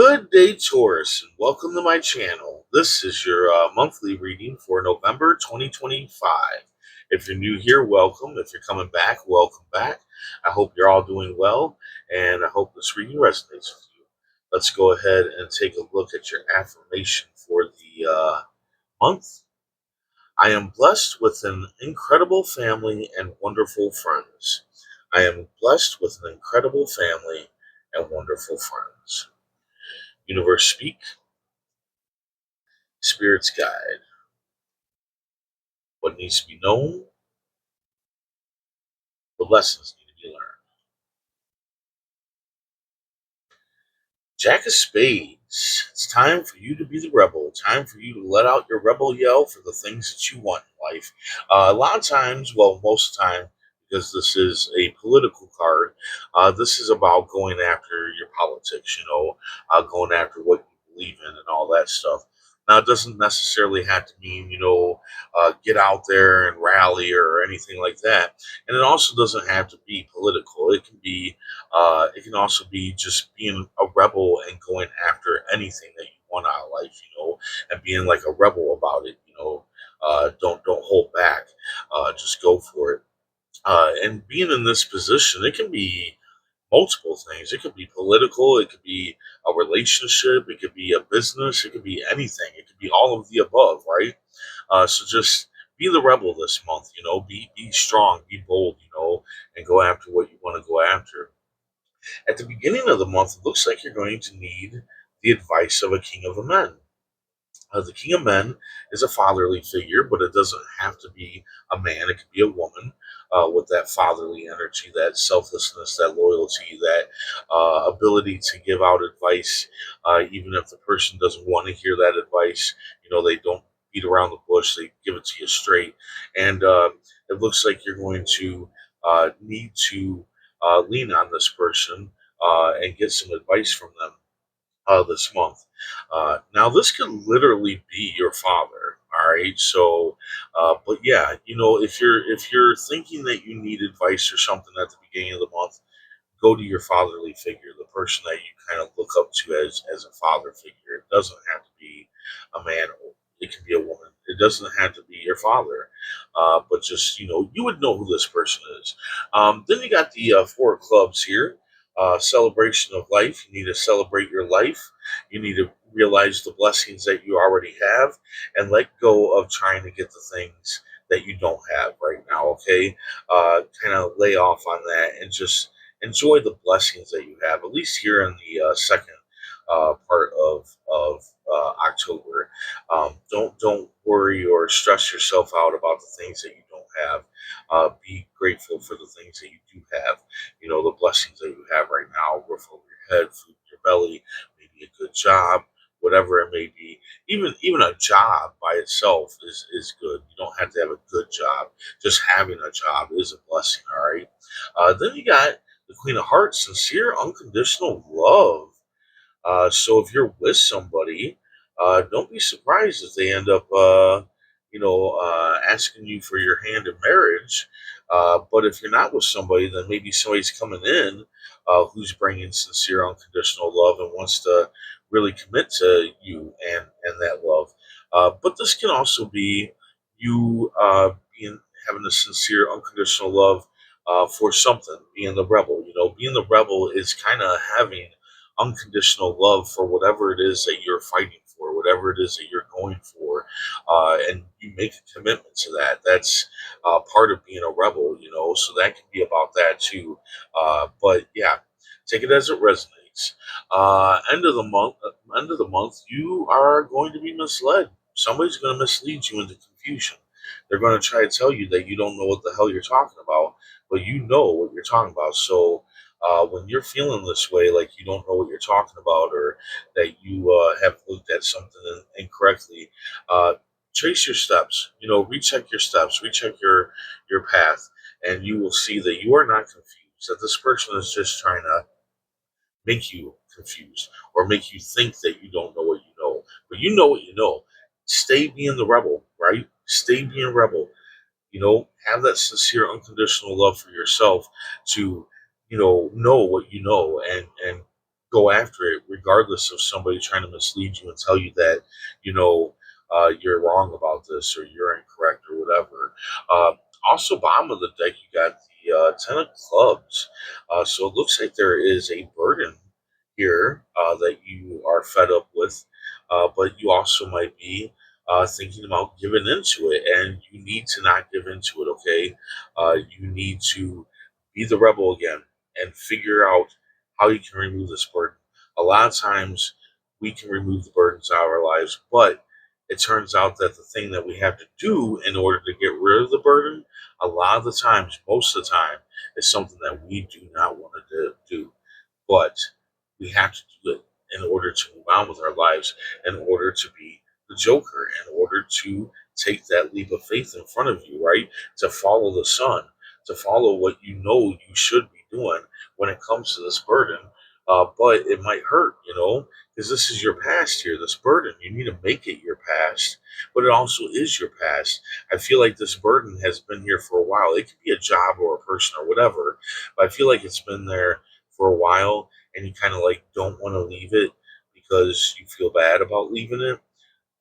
Good day, Taurus, and welcome to my channel. This is your monthly reading for November 2025. If you're new here, welcome. If you're coming back, welcome back. I hope you're all doing well, and I hope this reading resonates with you. Let's go ahead and take a look at your affirmation for the month. I am blessed with an incredible family and wonderful friends. I am blessed with an incredible family and wonderful friends. Universe speak. Spirit's guide. What needs to be known, the lessons need to be learned. Jack of Spades. It's time for you to be the rebel. Time for you to let out your rebel yell for the things that you want in life. A lot of times, well, most of the time, because this is a political card, this is about going after your politics, going after what you believe in and all that stuff. Now, it doesn't necessarily have to mean, get out there and rally or anything like that. And it also doesn't have to be political. It can also be just being a rebel and going after anything that you want out of life, and being like a rebel about it, don't hold back. Just go for it. And being in this position, it can be multiple things. It could be political, it could be a relationship, it could be a business, it could be anything. It could be all of the above, right? So just be the rebel this month, be strong, be bold, and go after what you want to go after. At the beginning of the month, it looks like you're going to need the advice of a king of men. The king of men is a fatherly figure, but it doesn't have to be a man. It could be a woman with that fatherly energy, that selflessness, that loyalty, that ability to give out advice, even if the person doesn't want to hear that advice. They don't beat around the bush; they give it to you straight. And it looks like you're going to need to lean on this person and get some advice from them this month. Now, this could literally be your father. All right. So, but yeah, if you're thinking that you need advice or something at the beginning of the month, go to your fatherly figure, the person that you kind of look up to as a father figure. It doesn't have to be a man. It can be a woman. It doesn't have to be your father, but just you would know who this person is. Then you got the four of clubs here. Celebration of life. You need to celebrate your life. You need to realize the blessings that you already have, and let go of trying to get the things that you don't have right now. Okay, kind of lay off on that and just enjoy the blessings that you have, at least here in the second part of October. Don't worry or stress yourself out about the things that you don't have. Be grateful for the things that you do have. The blessings that you have right now: roof over your head, food in your belly, maybe a good job. Whatever it may be, even a job by itself is good. You don't have to have a good job. Just having a job is a blessing. All right. Then you got the Queen of Hearts, sincere, unconditional love. So if you're with somebody, don't be surprised if they end up, asking you for your hand in marriage. But if you're not with somebody, then maybe somebody's coming in who's bringing sincere, unconditional love and wants to really commit to you and that love. But this can also be you being having a sincere, unconditional love for something, being the rebel. Being the rebel is kind of having unconditional love for whatever it is that you're fighting for, whatever it is that you're going for, and you make a commitment to that. That's part of being a rebel, So that can be about that too. But yeah, take it as it resonates. End of the month, you are going to be misled. Somebody's going to mislead you into confusion. They're going to try to tell you that you don't know what the hell you're talking about, but you know what you're talking about. So when you're feeling this way, like you don't know what you're talking about, or that you have looked at something incorrectly, uh, trace your steps. Recheck your steps, recheck your path, and you will see that you are not confused. That this person is just trying to make you confused or make you think that you don't know what you know, but you know what you know. Stay being the rebel, right? Stay being rebel. Have that sincere, unconditional love for yourself to, know what you know, and go after it, regardless of somebody trying to mislead you and tell you that, you know, you're wrong about this or you're incorrect or whatever. Uh, Also, bottom of the deck, you got the Ten of Clubs. So it looks like there is a burden here that you are fed up with, but you also might be thinking about giving into it, and you need to not give into it, okay? You need to be the rebel again and figure out how you can remove this burden. A lot of times we can remove the burdens out of our lives, but it turns out that the thing that we have to do in order to get rid of the burden, a lot of the times, most of the time, is something that we do not want to do. But we have to do it in order to move on with our lives, in order to be the Joker, in order to take that leap of faith in front of you, right? To follow the sun, to follow what you know you should be doing when it comes to this burden. But it might hurt, because this is your past here, this burden. You need to make it your past, but it also is your past. I feel like this burden has been here for a while. It could be a job or a person or whatever, but I feel like it's been there for a while and you kind of like don't want to leave it because you feel bad about leaving it.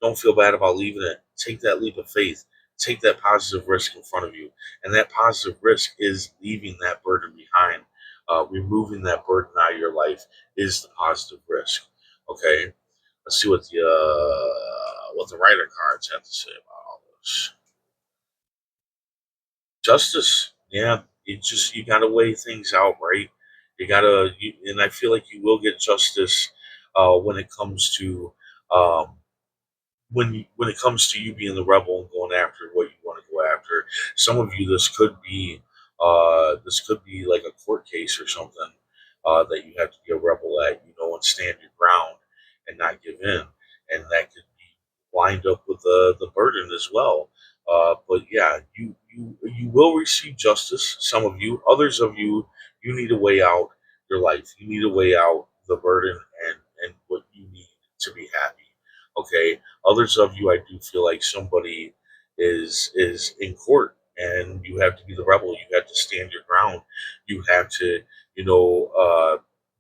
Don't feel bad about leaving it. Take that leap of faith. Take that positive risk in front of you. And that positive risk is leaving that burden behind. Removing that burden out of your life is the positive risk. Okay? Let's see what the writer cards have to say about all this. Justice. Yeah, you gotta weigh things out, right? And I feel like you will get justice when it comes to um, when it comes to you being the rebel and going after what you want to go after. Some of you, this could be like a court case or something that you have to be a rebel at, and stand your ground and not give in, and that could be lined up with the burden as well. But yeah, you will receive justice. Some of you, others of you, you need to weigh out your life. You need to weigh out the burden and what you need to be happy. Okay, others of you, I do feel like somebody is in court, and you have to be the rebel. You have to stand your ground. You have to,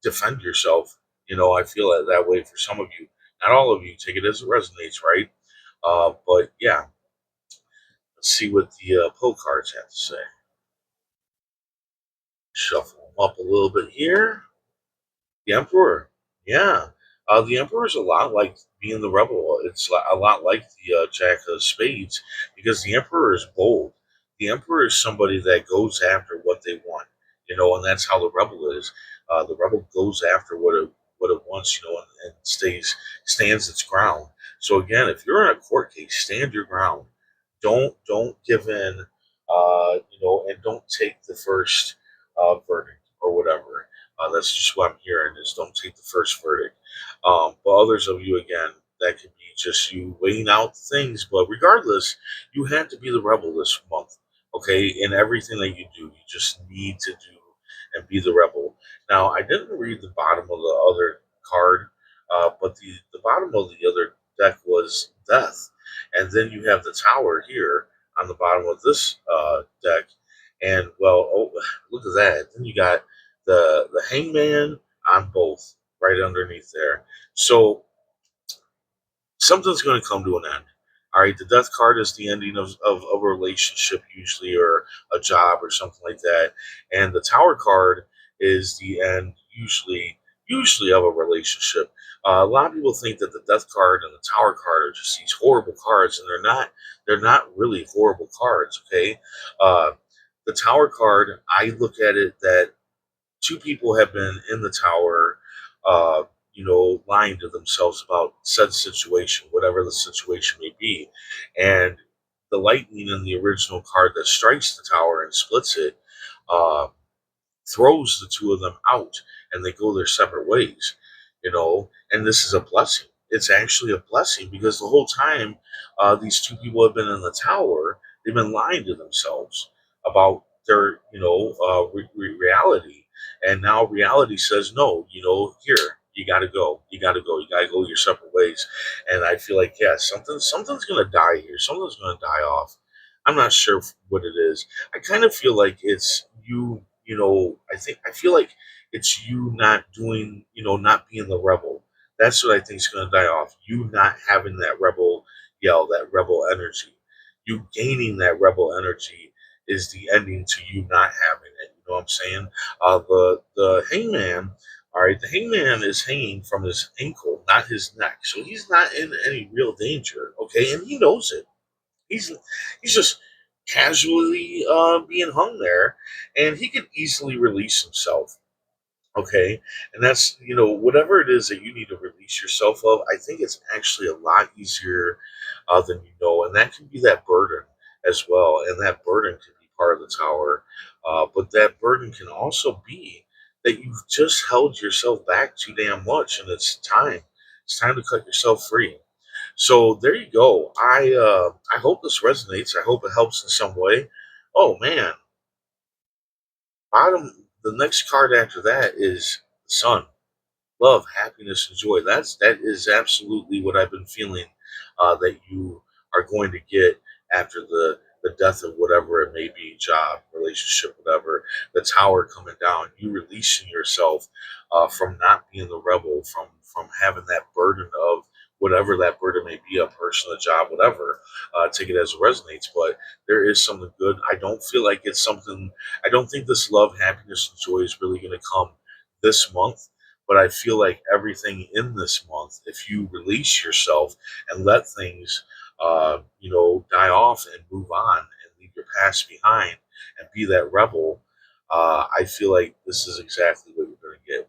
defend yourself. I feel that way for some of you. Not all of you. Take it as it resonates, right? But yeah, let's see what the pull cards have to say. Shuffle them up a little bit here. The Emperor. Yeah. The Emperor is a lot like being the rebel. It's a lot like the Jack of Spades because the Emperor is bold. The Emperor is somebody that goes after what they want, and that's how the rebel is. The rebel goes after what it wants, and stands its ground. So again, if you're in a court case, stand your ground. Don't give in, and don't take the first verdict or whatever. That's just what I'm hearing is don't take the first verdict. But others of you, again, that could be just you weighing out things. But regardless, you have to be the rebel this month, okay? In everything that you do, you just need to do and be the rebel. Now, I didn't read the bottom of the other card, but the bottom of the other deck was death. And then you have the tower here on the bottom of this deck. And well, oh, look at that. Then you got the hangman on both right underneath there. So something's going to come to an end. All right, the death card is the ending of a relationship, usually, or a job, or something like that. And the tower card is the end, usually of a relationship. A lot of people think that the death card and the tower card are just these horrible cards, and they're not. They're not really horrible cards. Okay, uh, the tower card, I look at it that two people have been in the tower, uh, lying to themselves about said situation, whatever the situation may be. And the lightning in the original card that strikes the tower and splits it uh, throws the two of them out and they go their separate ways, and this is a blessing. It's actually a blessing because the whole time these two people have been in the tower, they've been lying to themselves about their, reality. And now reality says, no, here, you got to go. You got to go. You got to go your separate ways. And I feel like, yeah, something's going to die here. Something's going to die off. I'm not sure what it is. I kind of feel like it's you. I feel like It's you not doing, not being the rebel. That's what I think is going to die off. You not having that rebel yell, that rebel energy. You gaining that rebel energy is the ending to you not having it. You know what I'm saying? The hangman, all right, the hangman is hanging from his ankle, not his neck, so he's not in any real danger. Okay, and he knows it. He's he's just casually being hung there, and he could easily release himself. Okay, and that's whatever it is that you need to release yourself of. I think it's actually a lot easier than you know, and that can be that burden as well. And that burden can be part of the tower, but that burden can also be that you've just held yourself back too damn much, and it's time. It's time to cut yourself free. So there you go. I hope this resonates. I hope it helps in some way. Oh man, bottom. The next card after that is the sun. Love, happiness, and joy. That is absolutely what I've been feeling. That you are going to get after the death of whatever it may be, job, relationship, whatever. The tower coming down. You releasing yourself from not being the rebel, from having that burden of whatever that burden may be, a person, a job, whatever. Take it as it resonates. But there is something good. I don't feel like it's something. I don't think this love, happiness, and joy is really going to come this month, but I feel like everything in this month, if you release yourself and let things, die off and move on and leave your past behind and be that rebel, I feel like this is exactly what you're going to get: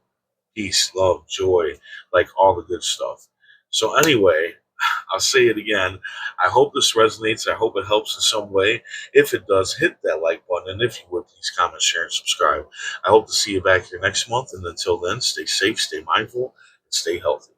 peace, love, joy, like all the good stuff. So anyway, I'll say it again. I hope this resonates. I hope it helps in some way. If it does, hit that like button. And if you would, please comment, share, and subscribe. I hope to see you back here next month. And until then, stay safe, stay mindful, and stay healthy.